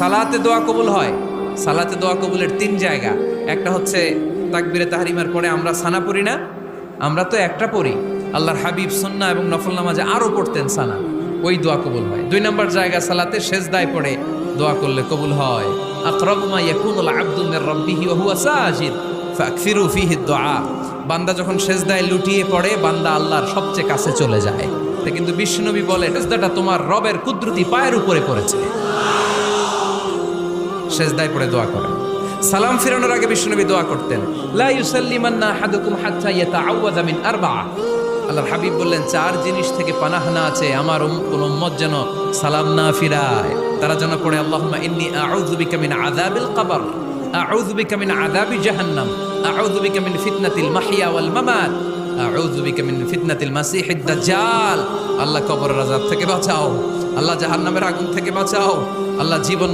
সালাতে দোয়া কবুল হয়। সালাতে দোয়া কবুলের তিন জায়গা। একটা হচ্ছে তাকবীরে তাহরিমার পরে আমরা সানা পড়ি না, আমরা তো একটা পড়ি, আল্লাহর হাবিব সুন্নাহ এবং নফল নামাজে আরো পড়তেন সানা, ওই দোয়া কবুল হয়। দুই নম্বর জায়গা সালাতে সেজদায় পড়ে দোয়া করলে কবুল হয়। আকরাবু মা ইয়াকুনুল আবদু মির রাব্বিহি ওয়া হুয়া সাজিদ ফাকসিরু ফীহি দুআ। বান্দা যখন সেজদায় লুটিয়ে পড়ে বান্দা আল্লাহর সবচেয়ে কাছে চলে যায়। তা কিন্তু বিশ্বনবী বলে সেজদাটা তোমার রবের কুদরতি পায়ের উপরে পড়েছে। সেজদায় পড়ে দোয়া করেন। সালাম ফিরানোর আগে বিশ্বনবী দোয়া করতেন, লা ইউসাল্লিমান্না আহাদুকুম হাত্তা ইয়াতাআওয়াযা মিন আরবা'a। আল্লাহর হাবিব বললেন, চার জিনিস থেকে পানাহ না আছে আমার কোন উম্মত যেন সালাম না ফিরায়। তারা যেন পড়ে আল্লাহুম্মা ইন্নী আউযু বিকা মিন আযাবিল কবর, আউযু বিকা মিন আযাবি জাহান্নাম, আউযু বিকা মিন ফিতনাতিল মাহইয়া ওয়াল মামাত, আউযু বিকা মিন ফিতনাতিল মাসিহিদ দাজ্জাল। আল্লাহ কবরের আযাব থেকে বাঁচাও, আল্লাহ জাহান্নামের আগুন থেকে বাঁচাও, আল্লাহ জীবন